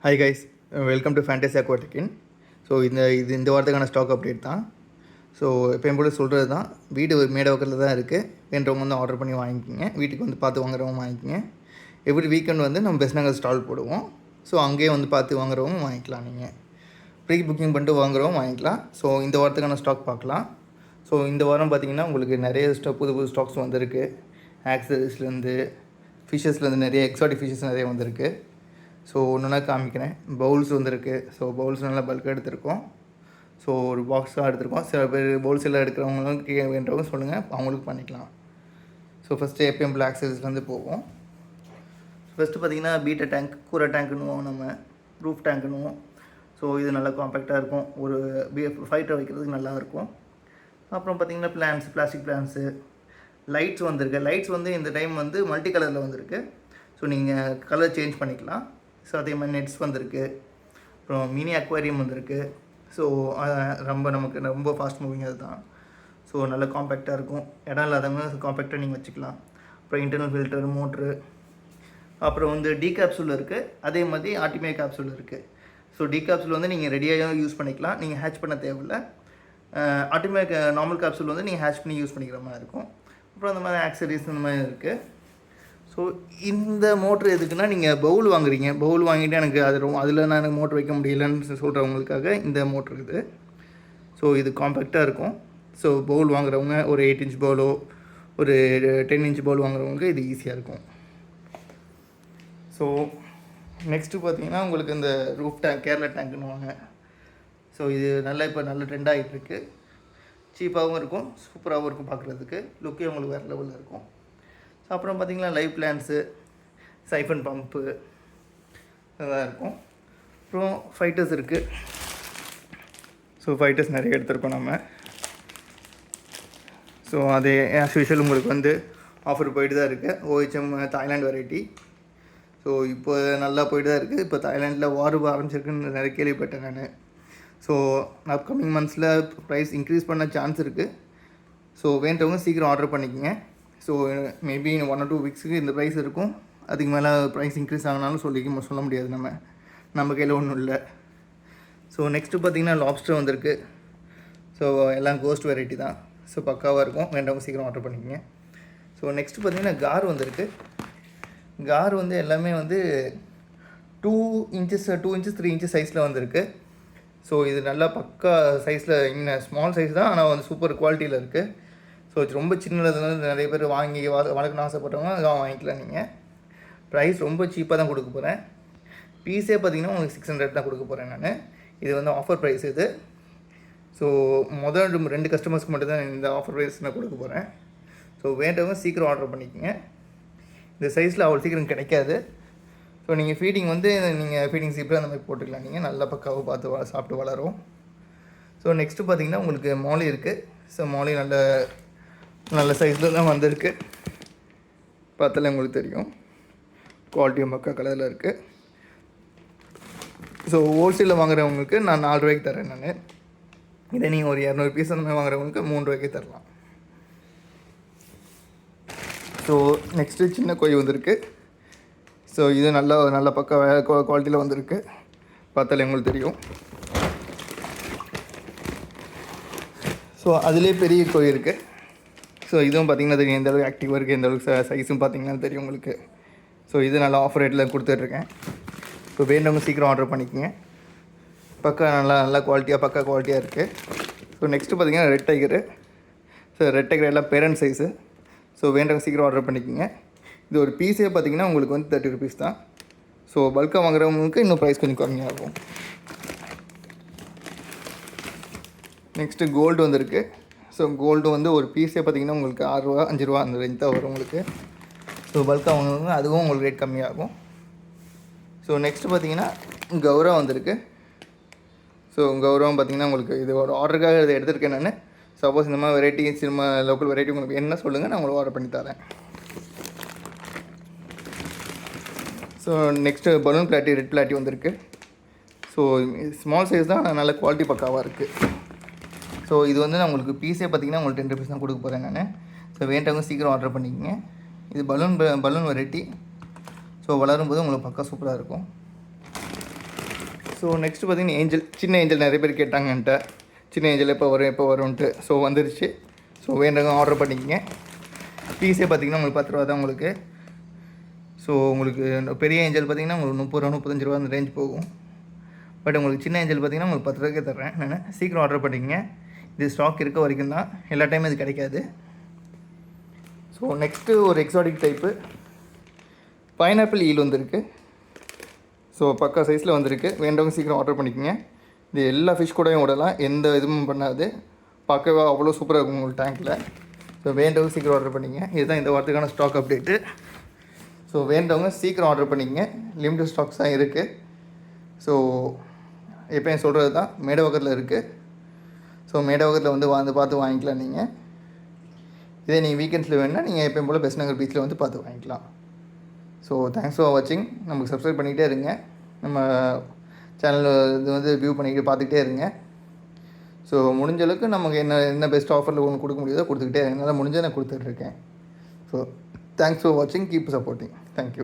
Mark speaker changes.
Speaker 1: Hi guys, welcome to fantasy அக்வாட்டிக்கின். So இந்த வாரத்துக்கான ஸ்டாக் அப்டேட் தான். ஸோ எப்பயும் போல சொல்கிறது தான், வீடு மேடவக்கத்தில் தான் இருக்குது. வேண்டவங்க வந்து ஆர்டர் பண்ணி வாங்கிக்கிங்க. வீட்டுக்கு வந்து பார்த்து வாங்குறவங்க வாங்கிக்கிங்க. எவ்ரி வீக்கெண்ட் வந்து நம்ம பெஸ்ட் நாங்கள் ஸ்டால் போடுவோம். ஸோ அங்கேயே வந்து பார்த்து வாங்குறவங்க வாங்கிக்கலாம். நீங்கள் ப்ரீ புக்கிங் பண்ணிட்டு வாங்குறவங்க வாங்கிக்கலாம். ஸோ இந்த வாரத்துக்கான ஸ்டாக் பார்க்கலாம். ஸோ இந்த வாரம் பார்த்திங்கன்னா உங்களுக்கு நிறைய புது புது ஸ்டாக்ஸ் வந்திருக்கு. ஆக்சரிஸ்லேருந்து ஃபிஷ்ஷஸ்லேருந்து நிறைய எக்ஸாட்டிக் ஃபிஷ்ஷஸ் நிறைய வந்திருக்கு. ஸோ ஒன்றுனா காமிக்கிறேன். பவுல்ஸ் வந்துருக்கு. ஸோ பவுல்ஸ் நல்லா பல்காக எடுத்திருக்கோம். ஸோ ஒரு பாக்ஸாக எடுத்திருக்கோம். சில பேர் பவுல்ஸ் எல்லாம் எடுக்கிறவங்களுக்கு வேண்டவங்க சொல்லுங்கள், அவங்களுக்கு பண்ணிக்கலாம். ஸோ ஃபஸ்ட்டு எப்பயும் பிளாக் சைஸ்லேருந்து போவோம். ஃபஸ்ட்டு பார்த்திங்கன்னா பீட்டா டேங்க், கூரை டேங்க்குன்னுவோம், நம்ம ரூஃப் டேங்க்குன்னுவோம். ஸோ இது நல்லா காம்பேக்டாக இருக்கும். ஒரு ஃபைட்டர் வைக்கிறதுக்கு நல்லா இருக்கும். அப்புறம் பார்த்திங்கன்னா பிளாஸ்டிக் பிளான்ஸு, லைட்ஸ் வந்திருக்கு. லைட்ஸ் வந்து இந்த டைம் வந்து மல்டி கலரில் வந்திருக்கு. ஸோ நீங்கள் கலர் சேஞ்ச் பண்ணிக்கலாம். ஸோ அதே மாதிரி நெட்ஸ் வந்திருக்கு. அப்புறம் மினி அக்வாரியம் வந்திருக்கு. ஸோ நமக்கு ரொம்ப ஃபாஸ்ட் மூவிங் அது தான். ஸோ நல்ல காம்பேக்டாக இருக்கும். இடம் இல்லாதவங்க காம்பேக்டாக நீங்கள் வச்சுக்கலாம். அப்புறம் இன்டர்னல் ஃபில்டர், மோட்ரு, அப்புறம் வந்து டி கேப்சூல் இருக்குது. அதே மாதிரி ஆர்டிமே கேப்சூல் இருக்குது. ஸோ டி கேப்சூல் வந்து நீங்கள் ரெடியாக யூஸ் பண்ணிக்கலாம். நீங்கள் ஹேட்ச் பண்ண தேவையில்லை. ஆர்டிமே நார்மல் கேப்சூல் வந்து நீங்கள் ஹேட்ச் பண்ணி யூஸ் பண்ணிக்கிற மாதிரி இருக்கும். அப்புறம் அந்த மாதிரி ஆக்சரிஸ் இந்த மாதிரி இருக்குது. ஸோ இந்த மோட்ரு எதுக்குன்னா, நீங்கள் பவுல் வாங்குறீங்க, பவுல் வாங்கிட்டு எனக்கு அதில் நான் எனக்கு மோட்ரு வைக்க முடியலன்னு சொல்கிறவங்களுக்காக இந்த மோட்ரு இது. ஸோ இது காம்பேக்டாக இருக்கும். ஸோ பவுல் வாங்குறவங்க, ஒரு 8 இன்ச் பவுலோ ஒரு 10 இன்ச் பவுல் வாங்குறவங்க இது ஈஸியாக இருக்கும். ஸோ நெக்ஸ்ட்டு பார்த்தீங்கன்னா உங்களுக்கு இந்த ரூஃப் டேங்க், கேரளா டேங்க்குன்னு வாங்க. ஸோ இது இப்போ நல்ல ட்ரெண்ட் ஆகிட்டுருக்கு. சீப்பாகவும் இருக்கும், சூப்பராகவும் இருக்கும். பார்க்குறதுக்கு லுக்கே உங்களுக்கு வேறு லெவலில் இருக்கும். ஸோ அப்புறம் பார்த்திங்கன்னா லைவ் பிளான்ஸு, சைஃபன் பம்ப்பு இதெல்லாம் இருக்கும். அப்புறம் ஃபைட்டர்ஸ் இருக்குது. ஸோ ஃபைட்டர்ஸ் நிறைய எடுத்துருக்கோம் நம்ம. ஸோ அது ஆஸ் யூஷுவல் உங்களுக்கு வந்து ஆஃபர் போயிட்டு தான் இருக்குது. OHM Thailand variety. ஸோ இப்போ நல்லா போயிட்டு தான் இருக்குது. இப்போ தாய்லாண்டில் வார் ஆரம்பிச்சிருக்குன்னு நிறைய கேள்விப்பட்டேன் நான். ஸோ அப்கமிங் மந்த்ஸில் ப்ரைஸ் இன்க்ரீஸ் பண்ண சான்ஸ் இருக்குது. ஸோ வேண்டவங்க சீக்கிரம் ஆர்டர் பண்ணிக்கோங்க. ஸோ மேபி 1 or 2 வீக்ஸுக்கு இந்த ப்ரைஸ் இருக்கும். அதுக்கு மேலே ப்ரைஸ் இன்க்ரீஸ் ஆகினாலும் சொல்ல முடியாது. நம்ம கையில் ஒன்றும் இல்லை. ஸோ நெக்ஸ்ட்டு பார்த்திங்கன்னா லாப்ஸ்டர் வந்திருக்கு. ஸோ எல்லாம் கோஸ்ட் வெரைட்டி தான். ஸோ பக்காவாக இருக்கும். வேண்டவங்க சீக்கிரம் ஆர்டர் பண்ணிக்கோங்க. ஸோ நெக்ஸ்ட்டு பார்த்திங்கன்னா கார் வந்திருக்கு. கார் வந்து எல்லாமே வந்து 2 inches 3 inches சைஸில் வந்திருக்கு. ஸோ இது நல்லா பக்கா சைஸில், இன்னும் ஸ்மால் சைஸ் தான், ஆனால் வந்து சூப்பர் குவாலிட்டியில் இருக்குது. ஸோ ரொம்ப சின்னதுலேருந்து நிறைய பேர் வாங்கி வளர்க்கணும்னு ஆசைப்பட்டவங்க அதான் வாங்கிக்கலாம். நீங்கள் ப்ரைஸ் ரொம்ப சீப்பாக தான் கொடுக்க போகிறேன். பீஸே பார்த்திங்கன்னா உங்களுக்கு 600 தான் கொடுக்க போகிறேன் நான். இது வந்து ஆஃபர் ப்ரைஸ் இது. ஸோ முதல் 2 கஸ்டமர்ஸ்க்கு மட்டும் தான் இந்த ஆஃபர் ப்ரைஸ் நான் கொடுக்க போகிறேன். ஸோ வேண்டவங்க சீக்கிரம் ஆர்டர் பண்ணிக்கோங்க. இந்த சைஸில் அவ்வளோ சீக்கிரம் கிடைக்காது. ஸோ நீங்கள் ஃபீடிங் சீப்பில் அந்த மாதிரி போட்டுக்கலாம். நீங்கள் நல்லா பக்காவாக பார்த்து சாப்பிட்டு வளரும். ஸோ நெக்ஸ்ட்டு பார்த்திங்கன்னா உங்களுக்கு மாலி இருக்குது. ஸோ மாலி நல்ல சைஸில் தான் வந்திருக்கு. பார்த்தாலே உங்களுக்கு தெரியும், குவாலிட்டியும் பக்கா கலரில் இருக்குது. ஸோ ஹோல்சேலில் வாங்குறவங்களுக்கு நான் 4 ரூபாய்க்கு தரேன் நான். இதை நீங்கள் ஒரு 200 பீஸ் அந்த மாதிரி வாங்குறவங்களுக்கு 3 ரூபாய்க்கு தரலாம். ஸோ நெக்ஸ்ட்டு சின்ன கோழி வந்திருக்கு. ஸோ இது நல்ல பக்கா குவாலிட்டியில் வந்திருக்கு. பார்த்தாலே உங்களுக்கு தெரியும். ஸோ அதிலே பெரிய கோழி இருக்குது. ஸோ இதுவும் பார்த்திங்கன்னா தெரியும் எந்த அளவுக்கு ஆக்டிவாக இருக்குது, எந்த அளவுக்கு சைஸும் பார்த்திங்கன்னா தெரியும் உங்களுக்கு. ஸோ இது நல்லா ஆஃபர் ரேட்டில் கொடுத்துட்ருக்கேன். ஸோ வேண்டவங்க சீக்கிரம் ஆர்டர் பண்ணிக்கோங்க. பக்கா நல்லா பக்கா குவாலிட்டியாக இருக்குது. ஸோ நெக்ஸ்ட்டு பார்த்திங்கன்னா red tiger. So red tiger எல்லாம் பேரண்ட் சைஸு. ஸோ வேண்டவங்க சீக்கிரம் ஆர்டர் பண்ணிக்கோங்க. இது ஒரு பீஸே பார்த்திங்கன்னா உங்களுக்கு வந்து 30 rupees தான். ஸோ பல்காக வாங்குறவங்களுக்கு இன்னும் ப்ரைஸ் கொஞ்சம் கம்மியாகும். நெக்ஸ்ட்டு கோல்டு வந்திருக்கு. ஸோ கோல்டு வந்து ஒரு பீஸே பார்த்திங்கன்னா உங்களுக்கு 6 ரூபா 5 ரூபா அந்த ரேஞ்ச் தான் வரும் உங்களுக்கு. ஸோ பல்காக வாங்குறவங்க அதுவும் உங்களுக்கு ரேட் கம்மியாகும். ஸோ நெக்ஸ்ட்டு பார்த்திங்கன்னா கௌரவம் வந்திருக்கு. ஸோ கௌரவம் பார்த்திங்கன்னா உங்களுக்கு இது ஒரு ஆர்டருக்காக இதை எடுத்திருக்கேன் நான். சப்போஸ் இந்த மாதிரி வெரைட்டி, சினிமா லோக்கல் வெரைட்டி உங்களுக்கு என்ன சொல்லுங்கள், நான் உங்களுக்கு ஆர்டர் பண்ணி தரேன். ஸோ நெக்ஸ்ட்டு பலூன் பிளாட்டி, ரெட் பிளாட்டி வந்திருக்கு. ஸோ ஸ்மால் சைஸ் தான், நல்ல குவாலிட்டி பக்காவாக இருக்குது. ஸோ இது வந்து நான் உங்களுக்கு பீஸே பார்த்திங்கன்னா உங்களுக்கு 10 rupees தான் கொடுக்க போகிறேன் நான். ஸோ வேண்டவங்க சீக்கிரம் ஆர்டர் பண்ணிக்கோங்க. இது பலூன் வெரைட்டி. ஸோ வளரும்போது உங்களுக்கு பக்கா சூப்பராக இருக்கும். ஸோ நெக்ஸ்ட்டு பார்த்தீங்கன்னா ஏஞ்சல், சின்ன ஏஞ்சல் நிறைய பேர் கேட்டாங்க என்கிட்ட, சின்ன ஏஞ்சல் எப்போ வரும்ன்ட்டு. ஸோ வந்துருச்சு. ஸோ வேண்டவங்க ஆர்டர் பண்ணிக்கங்க. பீஸே பார்த்திங்கன்னா உங்களுக்கு 10 ரூபா தான் உங்களுக்கு. ஸோ உங்களுக்கு பெரிய ஏஞ்சல் பார்த்திங்கன்னா உங்களுக்கு 30 ரூபா 35 ரூபா அந்த ரேஞ்ச் போகும். பட் உங்களுக்கு சின்ன ஏஞ்சல் பார்த்திங்கன்னா உங்களுக்கு 10 ரூபாய்க்கே தர்றேன் நான். சீக்கிரம் ஆர்டர் பண்ணிக்கங்க. இது ஸ்டாக் இருக்க வரைக்கும் தான், எல்லா டைமும் இது கிடைக்காது. ஸோ நெக்ஸ்ட்டு ஒரு எக்ஸாட்டிக் டைப்பு பைனாப்பிள் ஈல் வந்திருக்கு. ஸோ பக்கா சைஸில் வந்திருக்கு. வேண்டவங்க சீக்கிரம் ஆர்டர் பண்ணிக்கோங்க. இது எல்லா ஃபிஷ் கூடயும் விடலாம், எந்த இதுவும் பண்ணாது. பார்க்கவே அவ்வளோ சூப்பராக இருக்கும் உங்களுக்கு டேங்க்கில். ஸோ வேண்டவங்க சீக்கிரம் ஆர்டர் பண்ணிக்கங்க. இதுதான் இந்த வாரத்துக்கான ஸ்டாக் அப்டேட்டு. ஸோ வேண்டவங்க சீக்கிரம் ஆர்டர் பண்ணிக்கங்க. லிமிட்டட் ஸ்டாக்ஸ் தான் இருக்குது. ஸோ எப்போயும் சொல்கிறது தான், மேடவாக்கத்தில் இருக்குது. ஸோ மேடவாக்கத்தில் வந்து பார்த்து வாங்கிக்கலாம் நீங்கள். இதே நீங்கள் வீக்கெண்ட்ஸில் வேணுன்னா நீங்கள் எப்பயும் போல் பெஸ்ட் நகர் பீச்சில் வந்து பார்த்து வாங்கிக்கலாம். ஸோ தேங்க்ஸ் ஃபார் வாட்சிங். நமக்கு சப்ஸ்கிரைப் பண்ணிக்கிட்டே இருங்க. நம்ம சேனலில் இது வந்து வியூ பண்ணிக்கிட்டு பார்த்துக்கிட்டே இருங்க. ஸோ முடிஞ்ச அளவுக்கு நமக்கு என்ன பெஸ்ட் ஆஃபரில் ஒன்று கொடுக்க முடியுதோ கொடுத்துக்கிட்டே இருங்க. என்னால் முடிஞ்சதை நான் கொடுத்துட்ருக்கேன். ஸோ தேங்க்ஸ் ஃபார் வாட்சிங். Keep supporting. தேங்க்யூ.